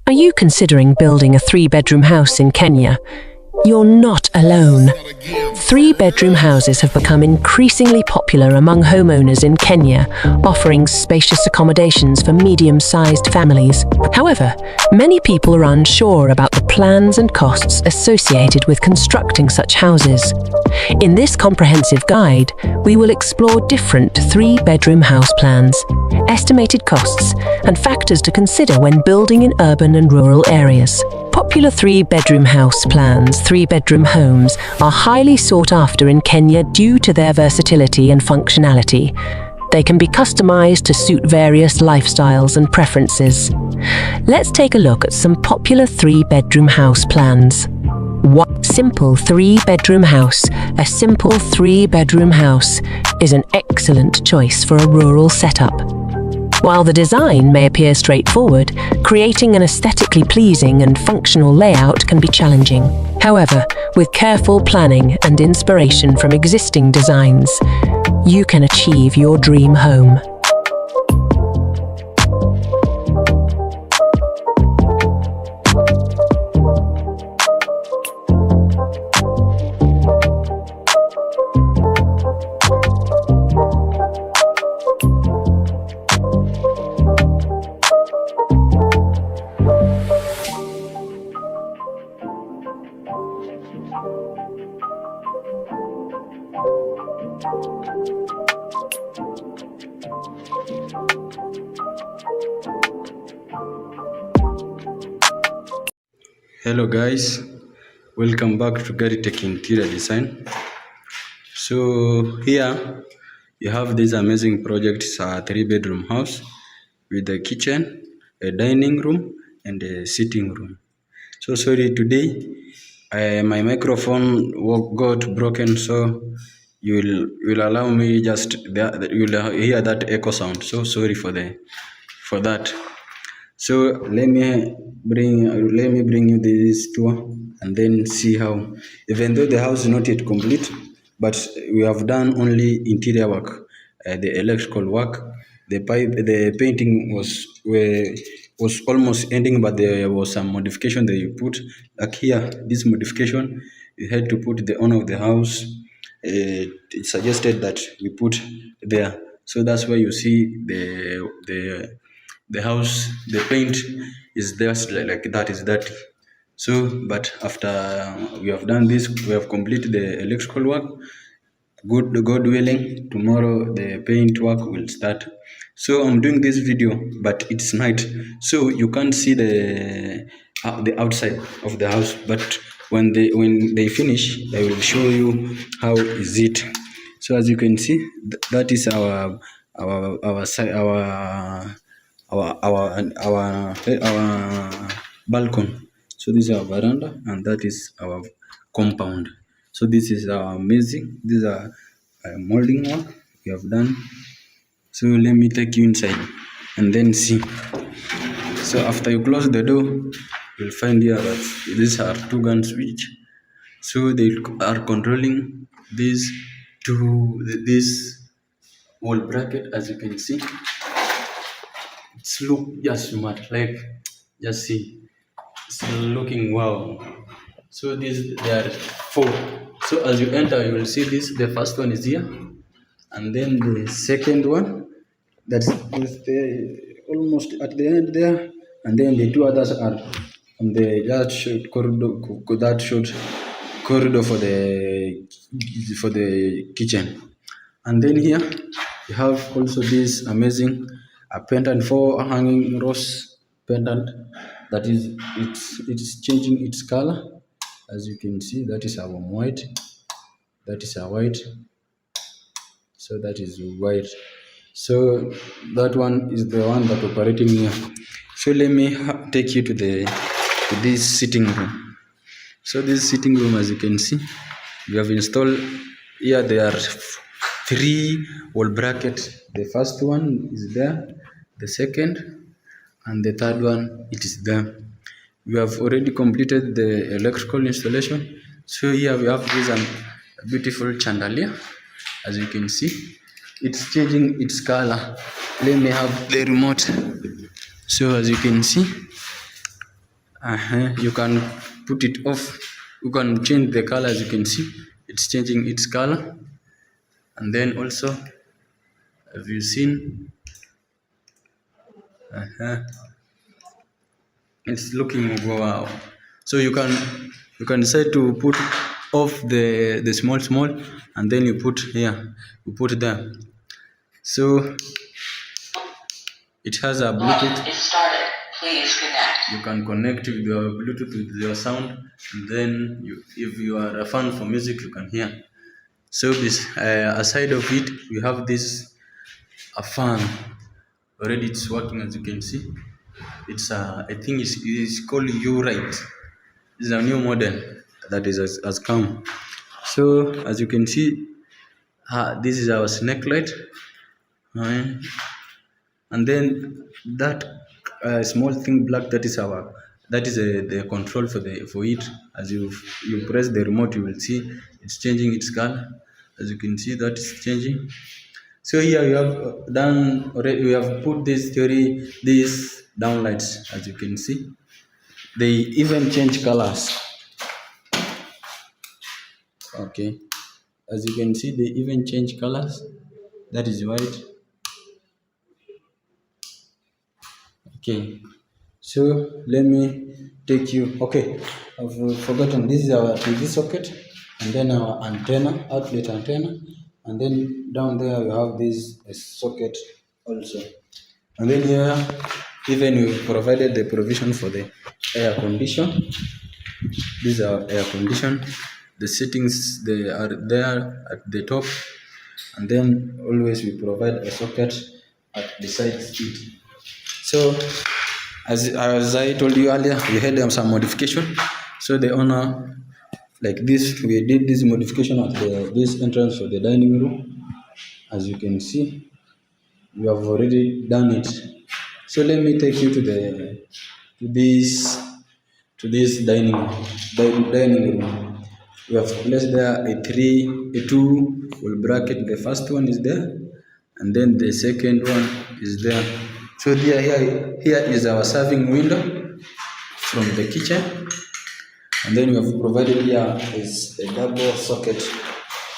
Are you considering building a 3-bedroom house in Kenya? You're not alone. 3-bedroom houses have become increasingly popular among homeowners in Kenya, offering spacious accommodations for medium-sized families. However, many people are unsure about the plans and costs associated with constructing such houses. In this comprehensive guide, we will explore different 3-bedroom house plans, estimated costs, and factors to consider when building in urban and rural areas. Popular 3-bedroom house plans, 3-bedroom homes, are highly sought after in Kenya due to their versatility and functionality. They can be customized to suit various lifestyles and preferences. Let's take a look at some popular 3-bedroom house plans. One simple 3-bedroom house. A simple 3-bedroom house is an excellent choice for a rural setup. While the design may appear straightforward, creating an aesthetically pleasing and functional layout can be challenging. However, with careful planning and inspiration from existing designs, you can achieve your dream home. Hello guys, welcome back to Gary Tech Interior Design. So here you have this amazing project. It's a 3-bedroom house with a kitchen, a dining room, and a sitting room. So sorry today, my microphone got broken, so you will allow me just you'll hear that echo sound. So sorry for that. So let me bring you this tour and then see how, even though the house is not yet complete, but we have done only interior work, the electrical work, the painting was almost ending, but there was some modification that you put. Like here, this modification, you had to put the owner of the house. It suggested that we put there, so that's why you see the house, the paint is just like that, is dirty. So but after we have done this, we have completed the electrical work. God willing, tomorrow the paint work will start. So I'm doing this video, but it's night, so you can't see the outside of the house. But when they finish, I will show you how is it. So as you can see, that is our balcony. So this is our veranda, and that is our compound. So this is our amazing. These are molding work we have done. So let me take you inside and then see. So after you close the door, you'll find here that these are 2 gun switch. So they are controlling this this wall bracket. As you can see, it's look just smart, like just see, it's looking wow. So there are 4. So as you enter, you will see this. The first one is here, and then the second one that's almost at the end there, and then the 2 others are on the short corridor for the kitchen. And then here you have also this amazing pendant, 4 hanging rose pendant, that is it's changing its color. As you can see, that is our white, that is our white, so that is white. So that one is the one that operating here. So let me take you to this sitting room. So this sitting room, as you can see, we have installed here. There are 3 wall brackets. The first one is there, the second, and the third one, it is there. We have already completed the electrical installation. So here we have this beautiful chandelier. As you can see, it's changing its color. Let me have the remote. So as you can see, You can put it off. You can change the color. As you can see, it's changing its color. And then also, have you seen? It's looking wow. So you can decide to put off the small, and then you put here. You put there. So it has a Bluetooth. Is started. Please connect. You can connect with your Bluetooth with your sound, and then if you are a fan for music, you can hear. So aside of it, we have this a fan. Already it's working, as you can see. I think it's called U-Right. It's a new model that has come. So as you can see, this is our snake light. Uh, and then that small thing black, that is the control for it. As you press the remote, you will see it's changing its color. As you can see, that is changing. So here we have done already. We have put these downlights. As you can see, they even change colors. Okay, as you can see, they even change colors. That is white. Okay, so let me take you. Okay, I've forgotten. This is our TV socket, and then our antenna, outlet antenna, and then down there we have this socket also. And then here, even we provided the provision for the air condition. These are air condition. The settings they are there at the top, and then always we provide a socket at the side it. So as I told you earlier, we had some modification. So the owner, like this, we did this modification at this entrance for the dining room. As you can see, we have already done it. So let me take you to this dining room. We have placed there a two wall bracket. The first one is there, and then the second one is there. So here is our serving window from the kitchen, and then we have provided here is a double socket.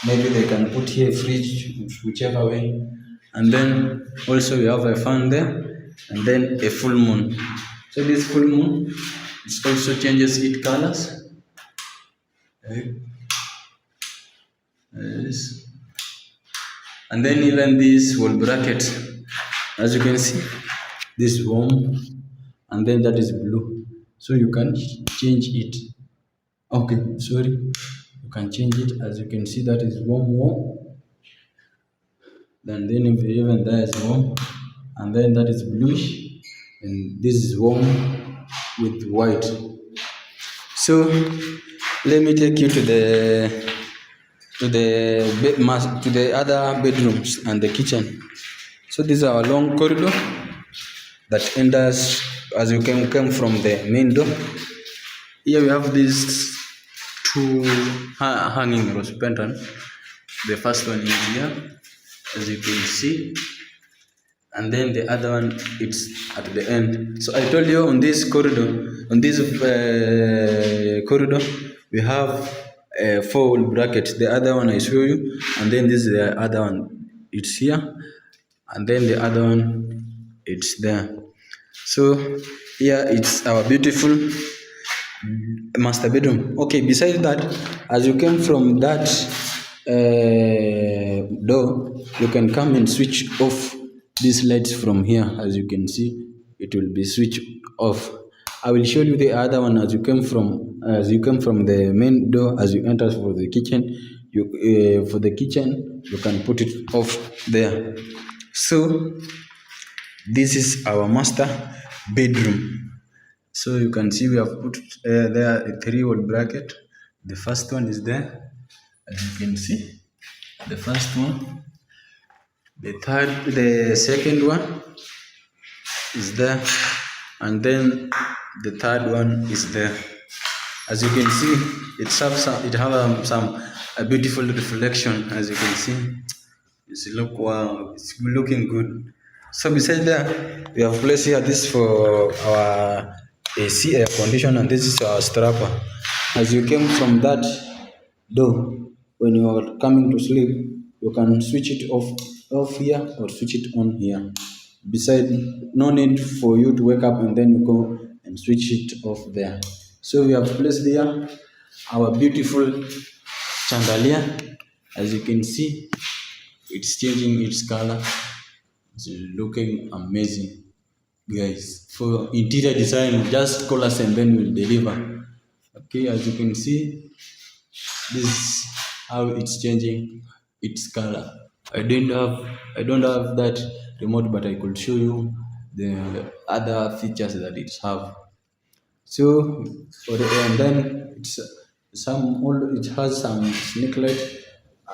Maybe they can put here fridge, whichever way. And then also we have a fan there, and then a full moon. So this full moon, it also changes its colors. Yes. And then even this wall bracket, as you can see, this warm, and then that is blue. So you can change it. Okay, sorry. You can change it. As you can see, that is warm. Then even there is warm, and then that is bluish, and this is warm with white. So let me take you to the other bedrooms and the kitchen. So this is our long corridor that enters as you come from the main door. Here we have these two hanging rose pendant. The first one is here, as you can see, and then the other one it's at the end. So I told you on this corridor, we have a four bracket. The other one I show you, and then this is the other one. It's here, and then the other one it's there. So here it's our beautiful master bedroom. Okay, besides that, as you came from that door, you can come and switch off these lights from here. As you can see, it will be switched off. I will show you the other one as you come from the main door. As you enter for the kitchen, you can put it off there. So this is our master bedroom. So you can see we have put there a 3-wall bracket. The first one is there, as you can see. The first one, the second one is there, and then the third one is there. As you can see, it have a beautiful reflection. As you can see, it's looking good. So besides that, we have placed here this for our AC air conditioner, and this is our strapper. As you came from that door, when you are coming to sleep, you can switch it off here or switch it on here. Beside, no need for you to wake up and then you go and switch it off there. So we have placed here our beautiful chandelier. As you can see, it's changing its color. It's looking amazing, guys. For interior design, just call us and then we'll deliver. Okay, as you can see, this is how it's changing its color. I don't have that remote, but I could show you the other features that it have. So and then it has some snake light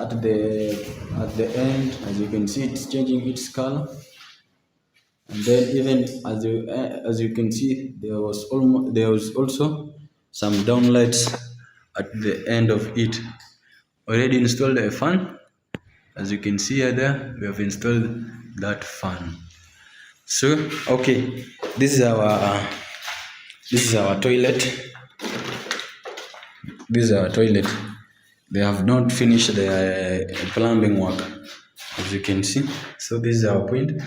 at the end. As you can see, it's changing its color. And then even as you can see, there was also some downlights at the end of it. Already installed a fan. As you can see here, there we have installed that fan. So okay, this is our toilet. This is our toilet. They have not finished the plumbing work, as you can see. So this is our point,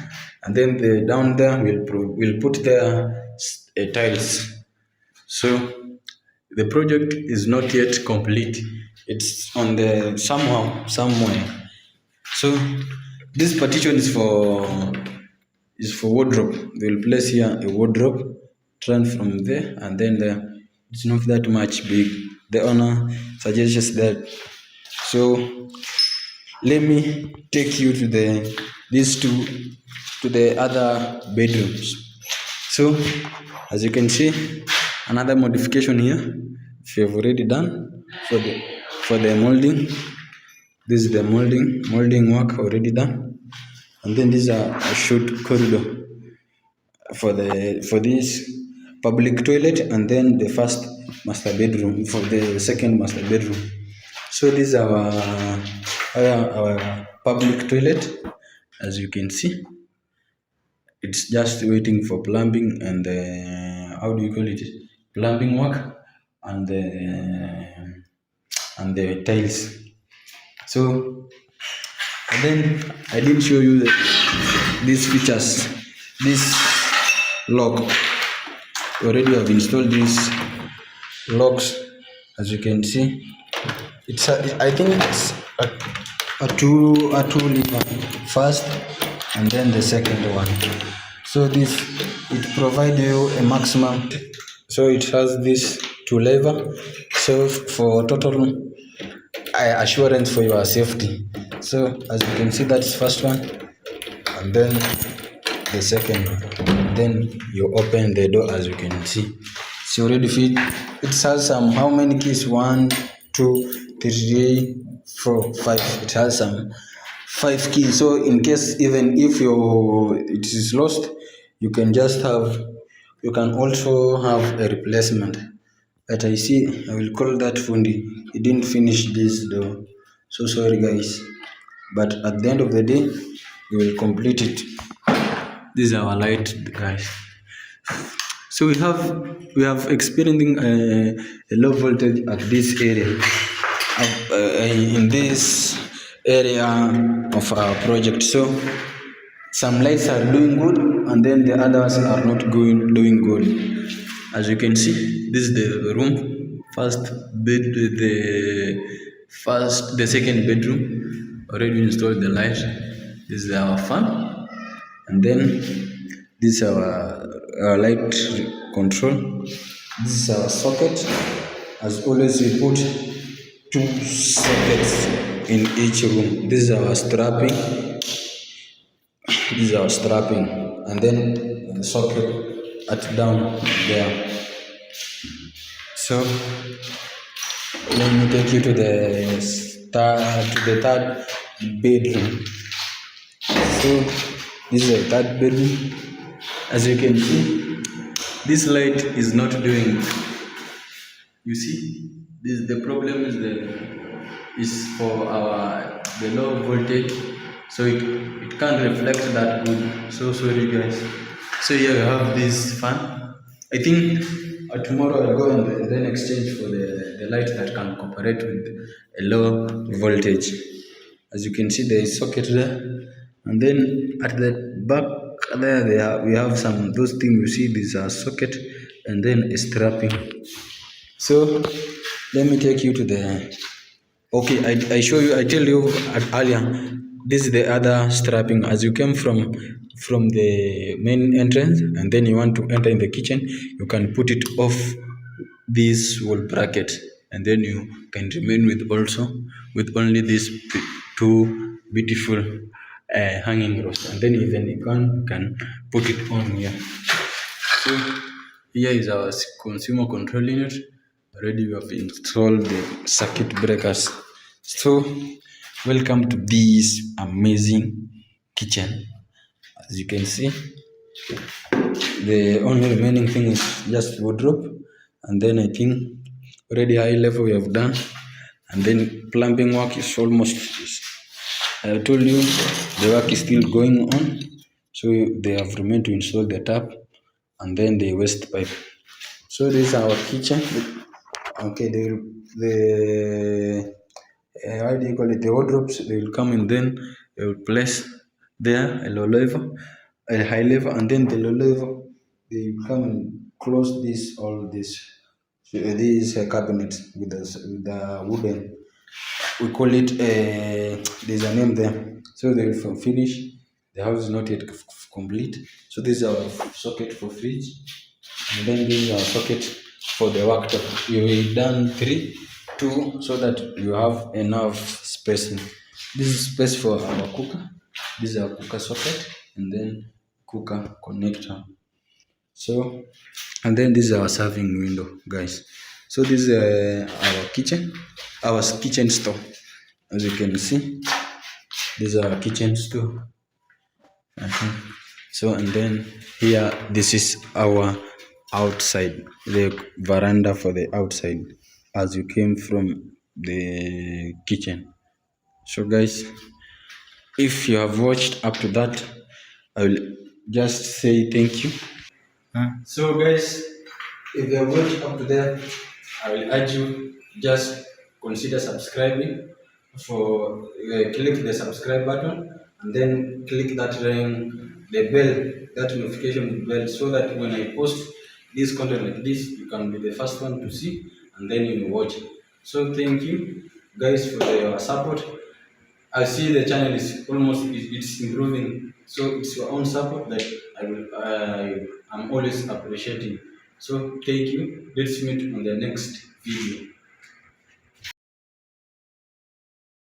and then down there we'll put there tiles. So the project is not yet complete. It's on the somewhere. So this partition is for wardrobe. They'll place here a wardrobe, turn from there, and then it's not that much big. The owner suggests that. So let me take you to the other bedrooms. So as you can see, another modification here we have already done for the molding. This is the molding work already done, and then these are a short corridor for this public toilet, and then the first master bedroom for the second master bedroom. So this is our public toilet. As you can see, it's just waiting for plumbing and how do you call it, plumbing work and the tiles. So and then I didn't show you these features. This lock, already have installed these locks. As you can see, I think it's a two lever first, and then the second one. So it provides you a maximum. So it has this two lever. So for total assurance for your safety. So as you can see, that's first one, and then the second one. Then you open the door. As you can see, it's already fit. It has some, how many keys? 1, 2, 3, 4, 5. It has some 5 keys. So in case even if it is lost, you can also have a replacement. But I see, I will call that Fundi. He didn't finish this door. So sorry guys. But at the end of the day, we will complete it. This is our light, guys. So we have experiencing a low voltage at this area, in this area of our project. So some lights are doing good, and then the others are not doing good. As you can see, this is the room, the second bedroom. Already installed the light. This is our fan, and then this is our light control. This is our socket. As always, we put 2 sockets in each room. This is our strapping. This is our strapping, and then the socket down there. So let me take you to the third bedroom. So this is the third bedroom. As you can see, this light is not doing. You see, the problem is for the low voltage, so it can't reflect that good. So sorry guys. So here we have this fan. I think tomorrow I'll go and then exchange for the light that can cooperate with a low voltage. As you can see, there is socket there, and then at the back there, we have some those things you see. These are socket, and then a strapping. So let me take you to the. Okay, I show you. I tell you earlier. This is the other strapping. As you came from the main entrance, and then you want to enter in the kitchen, you can put it off this wall bracket, and then you can remain with also with only these two beautiful hanging rods, and then even you can put it on here. So here is our consumer control unit. Already we have installed the circuit breakers. So welcome to this amazing kitchen. As you can see, the only remaining thing is just wardrobe, and then I think already high level we have done, and then plumbing work is almost. I told you the work is still going on, so they have remained to install the tap and then the waste pipe. So this is our kitchen. Okay, the how do you call it? The wardrobes they will come and then they will place there a low level, a high level, and then the low level they will come and close this all this these cabinet with the wooden we call it there's a name there, so they will finish. The house is not yet complete, so this is our socket for fridge, and then this is our socket for the worktop. We done two so that you have enough spacing. This is space for our cooker. This is our cooker socket, and then cooker connector. So, and then this is our serving window, guys. So this is our kitchen, our kitchen store. As you can see, this is our kitchen store. So, and then here, this is our outside, the veranda for the outside, as you came from the kitchen. So, guys, if you have watched up to that, I will just say thank you. So guys, if you are watching up to there, I will urge you just consider subscribing. For click the subscribe button and then click that ring, the bell, that notification bell, so that when I post this content like this, you can be the first one to see and then you watch. So thank you guys for your support. I see the channel is almost it's improving, so it's your own support that I'm always appreciating. So thank you. Let's meet on the next video.